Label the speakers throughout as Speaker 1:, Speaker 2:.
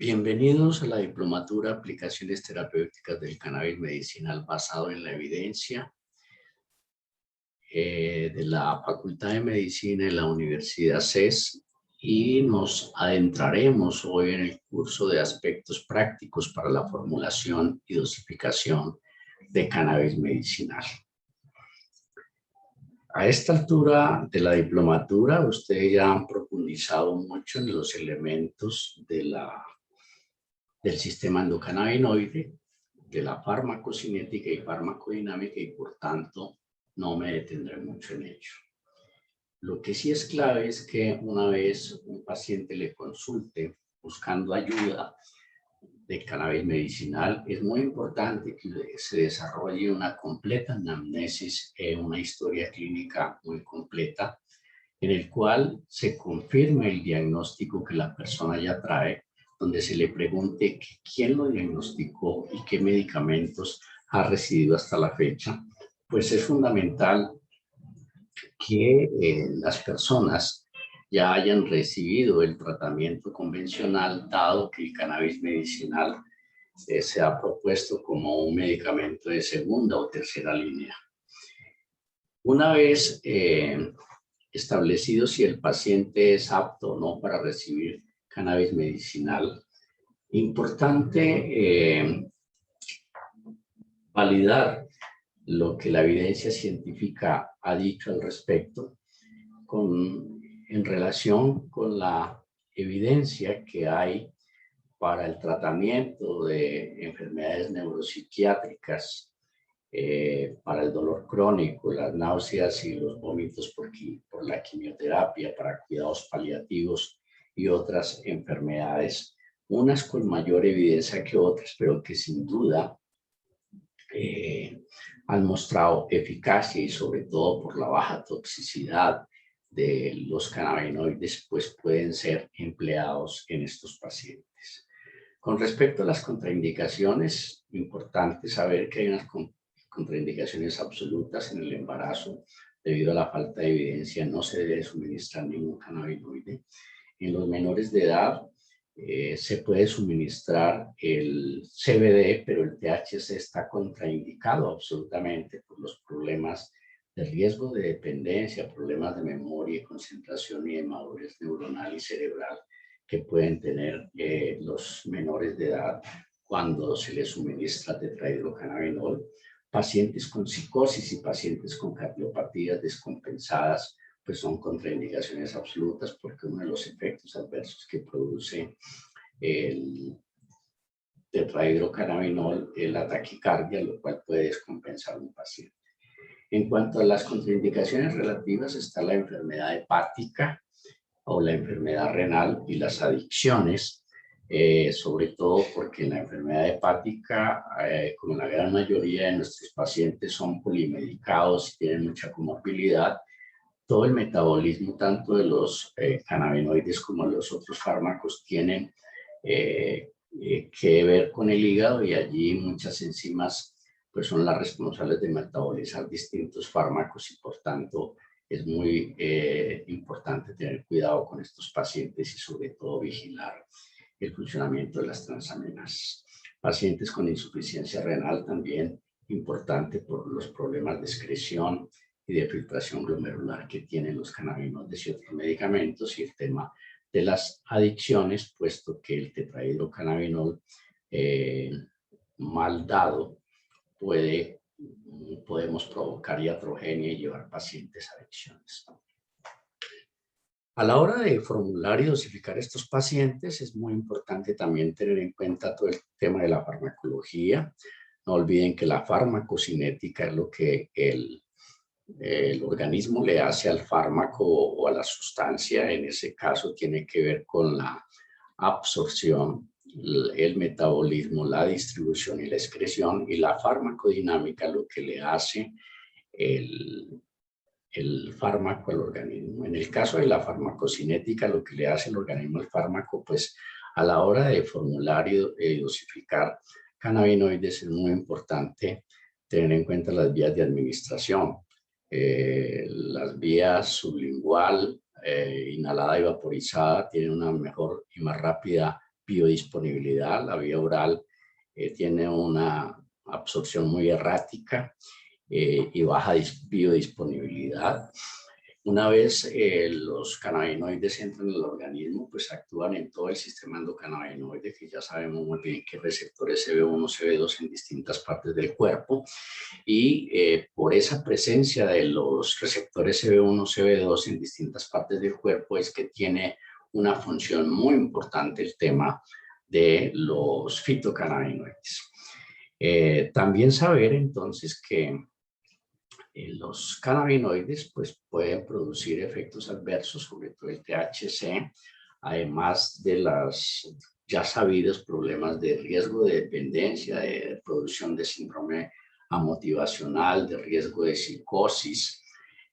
Speaker 1: Bienvenidos a la Diplomatura Aplicaciones Terapéuticas del Cannabis Medicinal basado en la evidencia de la Facultad de Medicina de la Universidad CES, y nos adentraremos hoy en el curso de aspectos prácticos para la formulación y dosificación de cannabis medicinal. A esta altura de la diplomatura, ustedes ya han profundizado mucho en los elementos del sistema endocannabinoide, de la farmacocinética y farmacodinámica, y por tanto no me detendré mucho en ello. Lo que sí es clave es que una vez un paciente le consulte buscando ayuda de cannabis medicinal, es muy importante que se desarrolle una completa anamnesis, una historia clínica muy completa, en el cual se confirme el diagnóstico que la persona ya trae, donde se le pregunte quién lo diagnosticó y qué medicamentos ha recibido hasta la fecha. Pues es fundamental que las personas ya hayan recibido el tratamiento convencional, dado que el cannabis medicinal se ha propuesto como un medicamento de segunda o tercera línea. Una vez establecido si el paciente es apto o no para recibir cannabis medicinal, importante validar lo que la evidencia científica ha dicho al respecto en relación con la evidencia que hay para el tratamiento de enfermedades neuropsiquiátricas, para el dolor crónico, las náuseas y los vómitos por la quimioterapia, para cuidados paliativos y otras enfermedades, unas con mayor evidencia que otras, pero que sin duda han mostrado eficacia, y sobre todo por la baja toxicidad de los cannabinoides, pues pueden ser empleados en estos pacientes. Con respecto a las contraindicaciones, importante saber que hay unas contraindicaciones absolutas en el embarazo. Debido a la falta de evidencia, no se debe suministrar ningún cannabinoide. En los menores de edad se puede suministrar el CBD, pero el THC está contraindicado absolutamente por los problemas de riesgo de dependencia, problemas de memoria y concentración y de madurez neuronal y cerebral que pueden tener los menores de edad cuando se les suministra tetrahidrocannabinol. Pacientes con psicosis y pacientes con cardiopatías descompensadas pues son contraindicaciones absolutas, porque uno de los efectos adversos que produce el tetrahidrocannabinol es la taquicardia, lo cual puede descompensar a un paciente. En cuanto a las contraindicaciones relativas, está la enfermedad hepática o la enfermedad renal y las adicciones, sobre todo porque en la enfermedad hepática, como la gran mayoría de nuestros pacientes son polimedicados y tienen mucha comorbilidad, todo el metabolismo, tanto de los cannabinoides como de los otros fármacos, tienen que ver con el hígado, y allí muchas enzimas pues son las responsables de metabolizar distintos fármacos, y por tanto es muy importante tener cuidado con estos pacientes y sobre todo vigilar el funcionamiento de las transaminas. Pacientes con insuficiencia renal también importante por los problemas de excreción y de filtración glomerular que tienen los cannabinoides y otros medicamentos, y el tema de las adicciones, puesto que el tetrahidrocannabinol mal dado podemos provocar iatrogenia y llevar pacientes a adicciones. A la hora de formular y dosificar estos pacientes, es muy importante también tener en cuenta todo el tema de la farmacología. No olviden que la farmacocinética es lo que el organismo le hace al fármaco o a la sustancia. En ese caso tiene que ver con la absorción, el metabolismo, la distribución y la excreción, y la farmacodinámica lo que le hace el fármaco al organismo. En el caso de la farmacocinética, lo que le hace el organismo al fármaco, pues a la hora de formular y dosificar cannabinoides es muy importante tener en cuenta las vías de administración. Las vías sublingual, inhalada y vaporizada tienen una mejor y más rápida biodisponibilidad. La vía oral tiene una absorción muy errática y baja biodisponibilidad. Una vez los cannabinoides entran en el organismo, pues actúan en todo el sistema endocannabinoide, que ya sabemos muy bien que receptores CB1, CB2 en distintas partes del cuerpo, y por esa presencia de los receptores CB1, CB2 en distintas partes del cuerpo es que tiene una función muy importante el tema de los fitocannabinoides. También saber entonces que los cannabinoides pues, pueden producir efectos adversos, sobre todo el THC, además de los ya sabidos problemas de riesgo de dependencia, de producción de síndrome amotivacional, de riesgo de psicosis,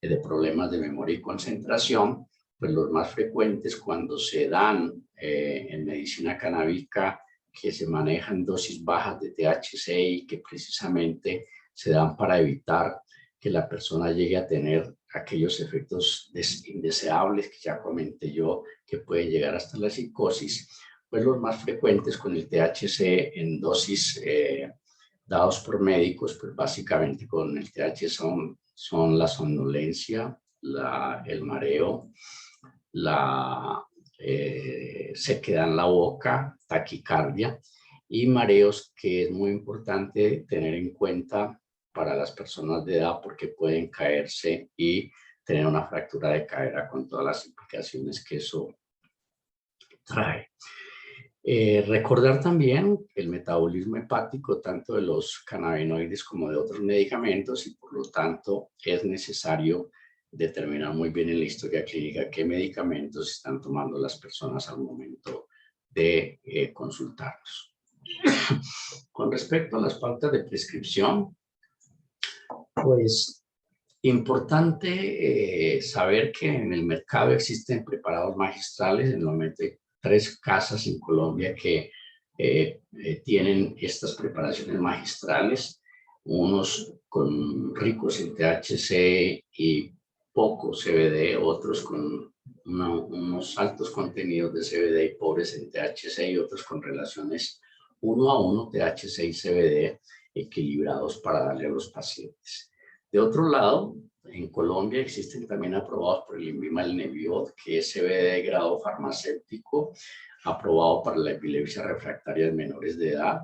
Speaker 1: de problemas de memoria y concentración. Pues los más frecuentes cuando se dan en medicina canábica, que se manejan dosis bajas de THC y que precisamente se dan para evitar que la persona llegue a tener aquellos efectos indeseables que ya comenté yo, que pueden llegar hasta la psicosis, pues los más frecuentes con el THC en dosis dados por médicos, pues básicamente con el THC son la somnolencia, el mareo, la sequedad en la boca, taquicardia y mareos, que es muy importante tener en cuenta para las personas de edad porque pueden caerse y tener una fractura de cadera con todas las implicaciones que eso trae. Recordar también el metabolismo hepático tanto de los cannabinoides como de otros medicamentos y por lo tanto es necesario determinar muy bien en la historia clínica qué medicamentos están tomando las personas al momento de consultarnos. Con respecto a las pautas de prescripción, pues importante saber que en el mercado existen preparados magistrales. En el momento hay 3 casas en Colombia que tienen estas preparaciones magistrales, unos ricos en THC y poco CBD, otros con unos altos contenidos de CBD y pobres en THC, y otros con relaciones 1 a 1 THC y CBD equilibrados para darle a los pacientes. De otro lado, en Colombia existen también aprobados por el INVIMA el Nebiot, que es CBD de grado farmacéutico, aprobado para la epilepsia refractaria en menores de edad,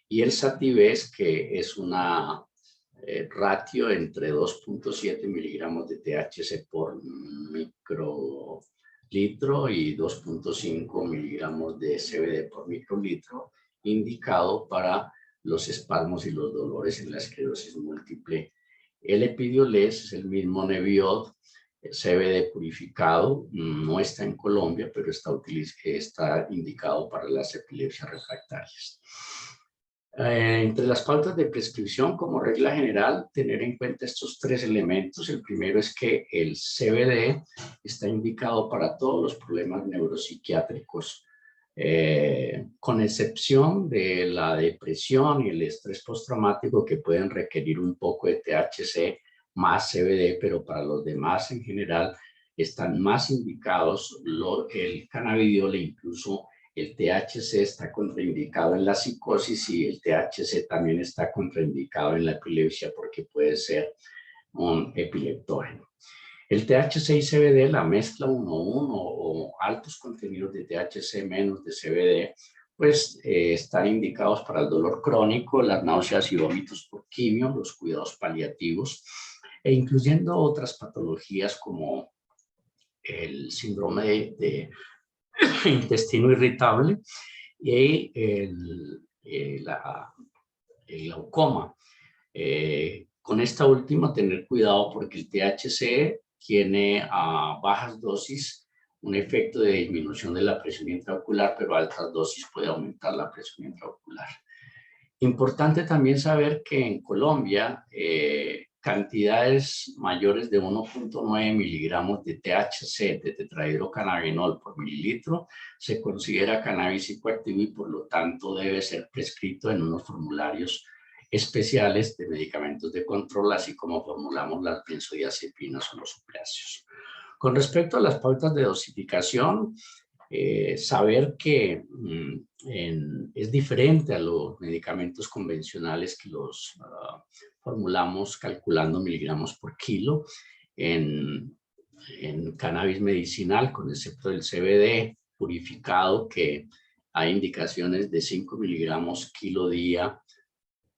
Speaker 1: y el Sativex, que es una ratio entre 2.7 miligramos de THC por microlitro y 2.5 miligramos de CBD por microlitro, indicado para los espasmos y los dolores en la esclerosis múltiple. El Epidiolex es el mismo Nebiot, CBD purificado, no está en Colombia, pero está indicado para las epilepsias refractarias. Entre las pautas de prescripción, como regla general, tener en cuenta estos 3 elementos. El primero es que el CBD está indicado para todos los problemas neuropsiquiátricos, con excepción de la depresión y el estrés postraumático, que pueden requerir un poco de THC más CBD, pero para los demás en general están más indicados el cannabidiol, e incluso el THC está contraindicado en la psicosis y el THC también está contraindicado en la epilepsia porque puede ser un epileptógeno. El THC y CBD, la mezcla 1:1 o altos contenidos de THC menos de CBD, pues están indicados para el dolor crónico, las náuseas y vómitos por quimio, los cuidados paliativos, e incluyendo otras patologías como el síndrome de intestino irritable y el glaucoma. Con esta última, tener cuidado porque el THC tiene a bajas dosis un efecto de disminución de la presión intraocular, pero a altas dosis puede aumentar la presión intraocular. Importante también saber que en Colombia cantidades mayores de 1.9 miligramos de THC, de tetrahidrocannabinol por mililitro, se considera cannabis psicoactivo y por lo tanto debe ser prescrito en unos formularios especiales de medicamentos de control, así como formulamos las benzodiazepinas o los opiáceos. Con respecto a las pautas de dosificación, Saber que es diferente a los medicamentos convencionales que los formulamos calculando miligramos por kilo. En cannabis medicinal, con excepto del CBD purificado, que hay indicaciones de 5 miligramos kilo día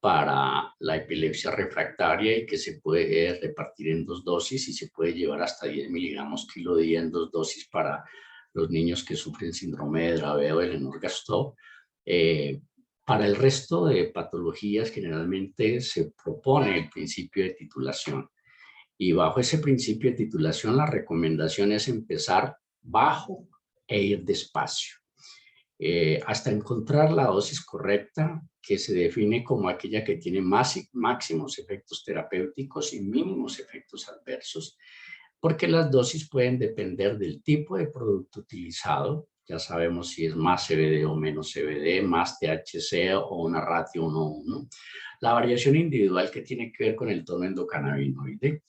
Speaker 1: para la epilepsia refractaria y que se puede repartir en 2 dosis y se puede llevar hasta 10 miligramos kilo día en 2 dosis para los niños que sufren síndrome de Dravet o de Lennox-Gastaut. Para el resto de patologías generalmente se propone el principio de titulación y bajo ese principio de titulación la recomendación es empezar bajo e ir despacio. Hasta encontrar la dosis correcta, que se define como aquella que tiene máximos efectos terapéuticos y mínimos efectos adversos, porque las dosis pueden depender del tipo de producto utilizado. Ya sabemos si es más CBD o menos CBD, más THC o una ratio 1:1. La variación individual que tiene que ver con el tono endocannabinoide.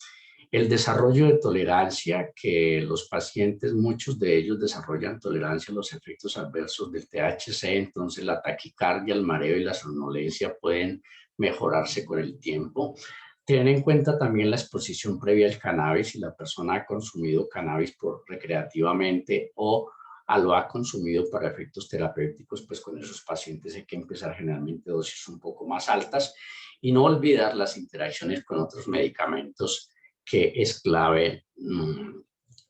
Speaker 1: El desarrollo de tolerancia, que los pacientes, muchos de ellos desarrollan tolerancia a los efectos adversos del THC, entonces la taquicardia, el mareo y la somnolencia pueden mejorarse con el tiempo. Tener en cuenta también la exposición previa al cannabis, si la persona ha consumido cannabis recreativamente o lo ha consumido para efectos terapéuticos, pues con esos pacientes hay que empezar generalmente dosis un poco más altas y no olvidar las interacciones con otros medicamentos, que es clave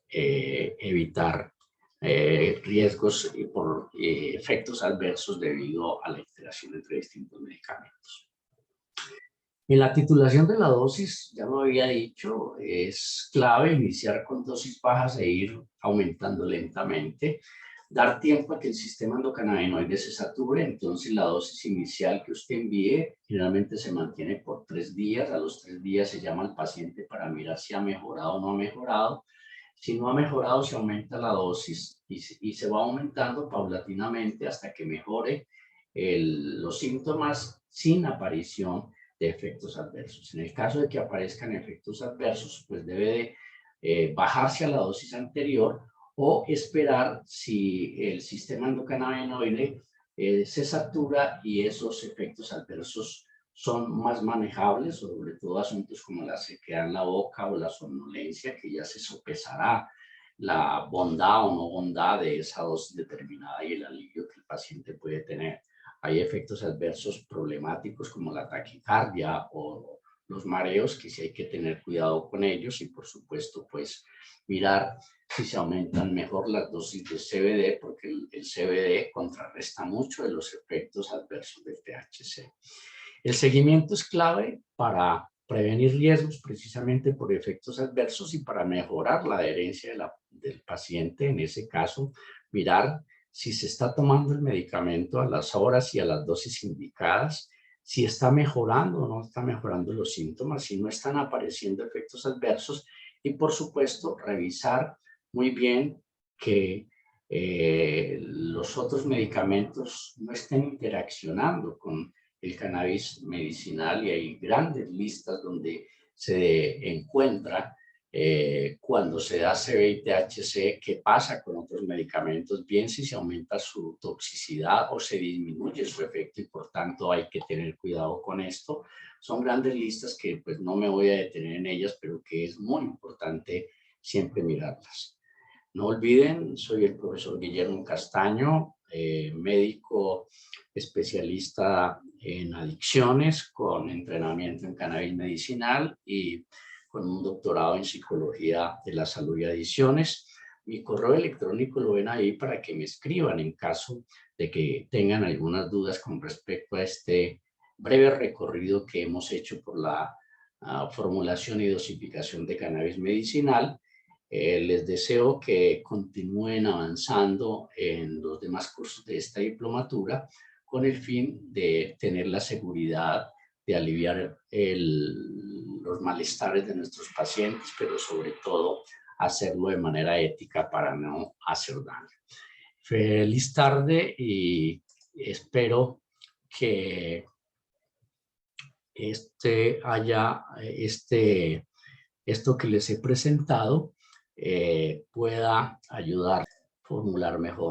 Speaker 1: evitar riesgos por efectos adversos debido a la interacción entre distintos medicamentos. En la titulación de la dosis, ya lo había dicho, es clave iniciar con dosis bajas e ir aumentando lentamente, dar tiempo a que el sistema endocannabinoide se sature, entonces la dosis inicial que usted envíe generalmente se mantiene por 3 días, a los 3 días se llama al paciente para mirar si ha mejorado o no ha mejorado. Si no ha mejorado, se aumenta la dosis y se va aumentando paulatinamente hasta que mejore los síntomas sin aparición de efectos adversos. En el caso de que aparezcan efectos adversos, pues debe de bajarse a la dosis anterior o esperar si el sistema endocannabinoide se satura y esos efectos adversos son más manejables, sobre todo asuntos como la sequedad en la boca o la somnolencia, que ya se sopesará la bondad o no bondad de esa dosis determinada y el alivio que el paciente puede tener. Hay efectos adversos problemáticos como la taquicardia o los mareos, que sí hay que tener cuidado con ellos y por supuesto pues mirar si se aumentan mejor las dosis de CBD, porque el CBD contrarresta mucho de los efectos adversos del THC. El seguimiento es clave para prevenir riesgos precisamente por efectos adversos y para mejorar la adherencia del paciente. En ese caso, mirar si se está tomando el medicamento a las horas y a las dosis indicadas, si está mejorando o no está mejorando los síntomas, si no están apareciendo efectos adversos y, por supuesto, revisar muy bien que los otros medicamentos no estén interaccionando con el cannabis medicinal, y hay grandes listas donde se encuentra cuando se da CBD y THC, qué pasa con otros medicamentos, bien si se aumenta su toxicidad o se disminuye su efecto y por tanto hay que tener cuidado con esto. Son grandes listas que pues no me voy a detener en ellas, pero que es muy importante siempre mirarlas. No olviden, soy el profesor Guillermo Castaño, médico especialista en adicciones con entrenamiento en cannabis medicinal y con un doctorado en psicología de la salud y adicciones. Mi correo electrónico lo ven ahí para que me escriban en caso de que tengan algunas dudas con respecto a este breve recorrido que hemos hecho por la formulación y dosificación de cannabis medicinal. Les deseo que continúen avanzando en los demás cursos de esta diplomatura con el fin de tener la seguridad de aliviar los malestares de nuestros pacientes, pero sobre todo hacerlo de manera ética para no hacer daño. Feliz tarde y espero que esto que les he presentado pueda ayudar a formular mejor